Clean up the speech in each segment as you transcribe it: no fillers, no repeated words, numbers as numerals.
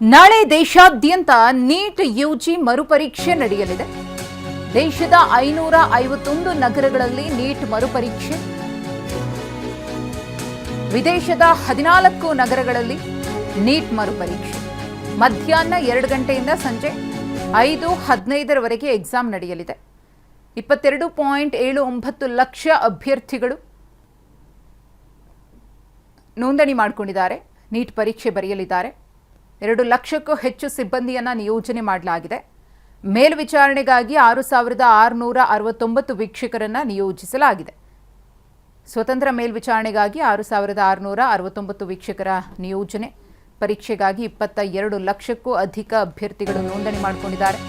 ನಾಳೆ ದೇಶಾದ್ಯಂತ NEET UG ಮರುಪರೀಕ್ಷೆ ನಡೆಯಲಿದೆ. ದೇಶದ 551 ನಗರಗಳಲ್ಲಿ ನೀಟ್ ಮರುಪರೀಕ್ಷೆ, ವಿದೇಶದ 14 ನಗರಗಳಲ್ಲಿ ನೀಟ್ ಮರುಪರೀಕ್ಷೆ. ಮಧ್ಯಾಹ್ನ 2 ಗಂಟೆಯಿಂದ ಸಂಜೆ 5:15ರವರೆಗೆ ಎಕ್ಸಾಮ್ ನಡೆಯಲಿದೆ. 22.79 ಲಕ್ಷ ಅಭ್ಯರ್ಥಿಗಳು ನೋಂದಣಿ ಮಾಡಿಕೊಂಡಿದ್ದಾರೆ. ನೀಟ್ ಪರೀಕ್ಷೆ ಬರೆಯಲಿದ್ದಾರೆ. 2 ಲಕ್ಷಕ್ಕೂ ಹೆಚ್ಚು ಸಿಬ್ಬಂದಿಯನ್ನು ನಿಯೋಜನೆ ಮಾಡಲಾಗಿದೆ. ಮೇಲ್ವಿಚಾರಣೆಗಾಗಿ 6,669 ವೀಕ್ಷಕರನ್ನು ನಿಯೋಜಿಸಲಾಗಿದೆ. ಸ್ವತಂತ್ರ ಮೇಲ್ವಿಚಾರಣೆಗಾಗಿ 6,669 ವೀಕ್ಷಕರ ನಿಯೋಜನೆ. ಪರೀಕ್ಷೆಗಾಗಿ 22 ಲಕ್ಷಕ್ಕೂ ಅಧಿಕ ಅಭ್ಯರ್ಥಿಗಳು ನೋಂದಣಿ ಮಾಡಿಕೊಂಡಿದ್ದಾರೆ.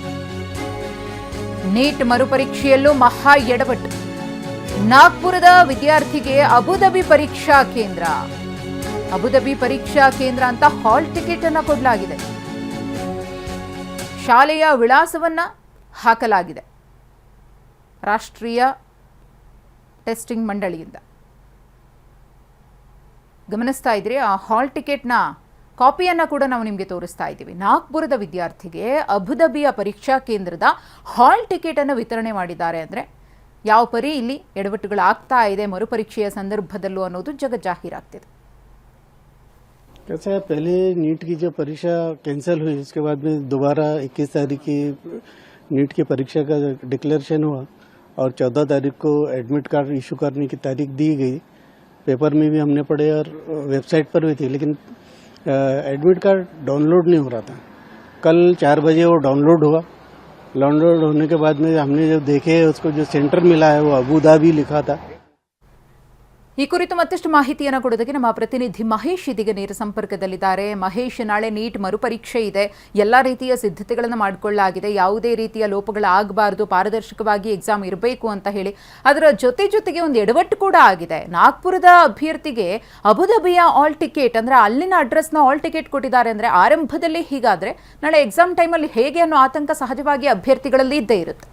ನೀಟ್ ಮರುಪರೀಕ್ಷೆಯಲ್ಲೂ ಮಹಾ ಎಡವಟ್ಟು. ನಾಗ್ಪುರದ ವಿದ್ಯಾರ್ಥಿಗೆ ಅಬುಧಾಬಿ ಪರೀಕ್ಷಾ ಕೇಂದ್ರ ಅಂತ ಹಾಲ್ ಟಿಕೆಟ್ ಅನ್ನು ಕೊಡಲಾಗಿದೆ. ಶಾಲೆಯ ವಿಳಾಸವನ್ನ ಹಾಕಲಾಗಿದೆ ರಾಷ್ಟ್ರೀಯ ಟೆಸ್ಟಿಂಗ್ ಮಂಡಳಿಯಿಂದ. ಗಮನಿಸ್ತಾ ಇದ್ರಿ, ಆ ಹಾಲ್ ಟಿಕೆಟ್ನ ಕಾಪಿಯನ್ನು ಕೂಡ ನಾವು ನಿಮಗೆ ತೋರಿಸ್ತಾ ಇದ್ದೀವಿ. ನಾಗ್ಪುರದ ವಿದ್ಯಾರ್ಥಿಗೆ ಅಬುಧಾಬಿಯ ಪರೀಕ್ಷಾ ಕೇಂದ್ರದ ಹಾಲ್ ಟಿಕೆಟ್ ಅನ್ನು ವಿತರಣೆ ಮಾಡಿದ್ದಾರೆ. ಅಂದರೆ ಯಾವ ಪರಿ ಇಲ್ಲಿ ಎಡವಟ್ಟುಗಳಾಗ್ತಾ ಇದೆ ಮರುಪರೀಕ್ಷೆಯ ಸಂದರ್ಭದಲ್ಲೂ ಅನ್ನೋದು ಜಗಜ್ಜಾಹೀರಾಗ್ತಿದೆ. कैसा है, पहले नीट की जो परीक्षा कैंसिल हुई उसके बाद में दोबारा 21 तारीख की नीट की परीक्षा का डिक्लेरेशन हुआ और 14 तारीख को एडमिट कार्ड इशू करने की तारीख दी गई. पेपर में भी हमने पढ़े और वेबसाइट पर भी थी, लेकिन एडमिट कार्ड डाउनलोड नहीं हो रहा था. कल 4 बजे वो डाउनलोड हुआ. डाउनलोड होने के बाद में हमने जब देखे उसको जो सेंटर मिला है वो अबुधाबी लिखा था. ಈ ಕುರಿತು ಮತ್ತಷ್ಟು ಮಾಹಿತಿಯನ್ನು ಕೊಡೋದಕ್ಕೆ ನಮ್ಮ ಪ್ರತಿನಿಧಿ ಮಹೇಶ್ ಇದೀಗ ನೇರ ಸಂಪರ್ಕದಲ್ಲಿದ್ದಾರೆ. ಮಹೇಶ್, ನಾಳೆ ನೀಟ್ ಮರುಪರೀಕ್ಷೆ ಇದೆ. ಎಲ್ಲ ರೀತಿಯ ಸಿದ್ಧತೆಗಳನ್ನು ಮಾಡಿಕೊಳ್ಳಲಾಗಿದೆ. ಯಾವುದೇ ರೀತಿಯ ಲೋಪಗಳಾಗಬಾರದು, ಪಾರದರ್ಶಕವಾಗಿ ಎಕ್ಸಾಮ್ ಇರಬೇಕು ಅಂತ ಹೇಳಿ. ಅದರ ಜೊತೆಗೆ ಒಂದು ಎಡವಟ್ಟು ಕೂಡ ಆಗಿದೆ. ನಾಗ್ಪುರದ ಅಭ್ಯರ್ಥಿಗೆ ಅಬುಧಾಬಿಯ ಆಲ್ ಟಿಕೆಟ್, ಅಂದರೆ ಅಲ್ಲಿನ ಅಡ್ರೆಸ್ನ ಆಲ್ ಟಿಕೆಟ್ ಕೊಟ್ಟಿದ್ದಾರೆ. ಅಂದರೆ ಆರಂಭದಲ್ಲಿ ಹೀಗಾದರೆ ನಾಳೆ ಎಕ್ಸಾಮ್ ಟೈಮಲ್ಲಿ ಹೇಗೆ ಅನ್ನೋ ಆತಂಕ ಸಹಜವಾಗಿ ಅಭ್ಯರ್ಥಿಗಳಲ್ಲಿ ಇದ್ದೇ ಇರುತ್ತೆ.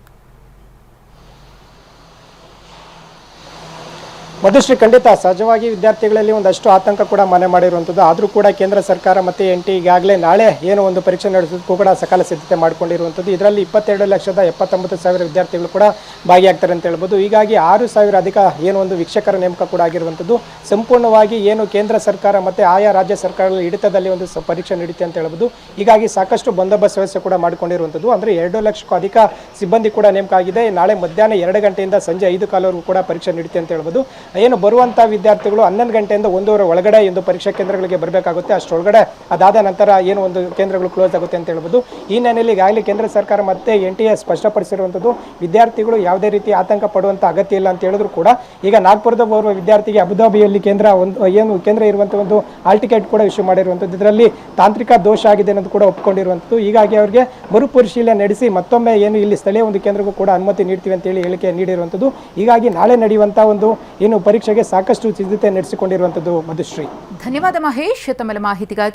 ಮಧುಶ್ರೀ, ಖಂಡಿತ ಸಹಜವಾಗಿ ವಿದ್ಯಾರ್ಥಿಗಳಲ್ಲಿ ಒಂದಷ್ಟು ಆತಂಕ ಕೂಡ ಮನೆ ಮಾಡಿರುವಂಥದ್ದು. ಆದರೂ ಕೂಡ ಕೇಂದ್ರ ಸರ್ಕಾರ ಮತ್ತು NT ಈಗಾಗಲೇ ನಾಳೆ ಏನು ಒಂದು ಪರೀಕ್ಷೆ ನಡೆಸೋದಕ್ಕೂ ಕೂಡ ಸಕಾಲ ಸಿದ್ಧತೆ ಮಾಡಿಕೊಂಡಿರುವಂಥದ್ದು. ಇದರಲ್ಲಿ 22,79,000 ವಿದ್ಯಾರ್ಥಿಗಳು ಕೂಡ ಭಾಗಿಯಾಗ್ತಾರೆ ಅಂತ ಹೇಳ್ಬೋದು. ಹೀಗಾಗಿ 6,000 ಅಧಿಕ ಏನು ಒಂದು ವೀಕ್ಷಕರ ನೇಮಕ ಕೂಡ ಆಗಿರುವಂಥದ್ದು. ಸಂಪೂರ್ಣವಾಗಿ ಏನು ಕೇಂದ್ರ ಸರ್ಕಾರ ಮತ್ತು ಆಯಾ ರಾಜ್ಯ ಸರ್ಕಾರಗಳ ಹಿಡಿತದಲ್ಲಿ ಒಂದು ಪರೀಕ್ಷೆ ನಡೀತೆ ಅಂತ ಹೇಳ್ಬೋದು. ಹೀಗಾಗಿ ಸಾಕಷ್ಟು ಬಂದೋಬಸ್ತ್ ವ್ಯವಸ್ಥೆ ಕೂಡ ಮಾಡಿಕೊಂಡಿರುವಂಥದ್ದು. ಅಂದರೆ 2 ಲಕ್ಷಕ್ಕೂ ಅಧಿಕ ಸಿಬ್ಬಂದಿ ಕೂಡ ನೇಮಕ ಆಗಿದೆ. ನಾಳೆ ಮಧ್ಯಾಹ್ನ 2 ಗಂಟೆಯಿಂದ ಸಂಜೆ 5:15ವರೆಗೂ ಕೂಡ ಪರೀಕ್ಷೆ ನಡೀತೆ ಅಂತ ಹೇಳ್ಬೋದು. ಏನು ಬರುವಂಥ ವಿದ್ಯಾರ್ಥಿಗಳು 11 ಗಂಟೆಯಿಂದ 1:00 ಒಳಗಡೆ ಒಂದು ಪರೀಕ್ಷಾ ಕೇಂದ್ರಗಳಿಗೆ ಬರಬೇಕಾಗುತ್ತೆ. ಅಷ್ಟರೊಳಗಡೆ ಅದಾದ ನಂತರ ಏನು ಒಂದು ಕೇಂದ್ರಗಳು ಕ್ಲೋಸ್ ಆಗುತ್ತೆ ಅಂತ ಹೇಳ್ಬೋದು. ಈ ನೆಲೆಯಲ್ಲಿ ಈಗಾಗಲೇ ಕೇಂದ್ರ ಸರ್ಕಾರ ಮತ್ತು NTA ಸ್ಪಷ್ಟಪಡಿಸಿರುವಂಥದ್ದು, ವಿದ್ಯಾರ್ಥಿಗಳು ಯಾವುದೇ ರೀತಿ ಆತಂಕ ಪಡುವಂಥ ಅಗತ್ಯ ಇಲ್ಲ ಅಂತ ಹೇಳಿದ್ರು ಕೂಡ ಈಗ ನಾಗ್ಪುರದ ಓರ್ವ ವಿದ್ಯಾರ್ಥಿಗೆ ಅಬುಧಾಬಿಯಲ್ಲಿ ಕೇಂದ್ರ ಇರುವಂಥ ಒಂದು ಹಾಲ್ ಟಿಕೆಟ್ ಕೂಡ ಇಶ್ಯೂ ಮಾಡಿರುವಂಥದ್ದು. ಇದರಲ್ಲಿ ತಾಂತ್ರಿಕ ದೋಷ ಆಗಿದೆ ಅನ್ನೋದು ಕೂಡ ಒಪ್ಕೊಂಡಿರುವಂಥದ್ದು. ಹೀಗಾಗಿ ಅವರಿಗೆ ಮರುಪರಿಶೀಲನೆ ನಡೆಸಿ ಮತ್ತೊಮ್ಮೆ ಏನು ಇಲ್ಲಿ ಸ್ಥಳೀಯ ಒಂದು ಕೇಂದ್ರಕ್ಕೂ ಕೂಡ ಅನುಮತಿ ನೀಡ್ತೀವಿ ಅಂತೇಳಿ ಹೇಳಿಕೆ ನೀಡಿರುವಂಥದ್ದು. ಹೀಗಾಗಿ ನಾಳೆ ನಡೆಯುವಂಥ ಒಂದು ಏನು ಪರೀಕ್ಷೆಗೆ ಸಾಕಷ್ಟು ಸಿದ್ಧತೆ ನಡೆಸಿಕೊಂಡಿರುವಂಥದ್ದು. ಮಧುಶ್ರೀ, ಧನ್ಯವಾದ ಮಹೇಶ್ ತಮ್ಮ ಮಾಹಿತಿಗಾಗಿ.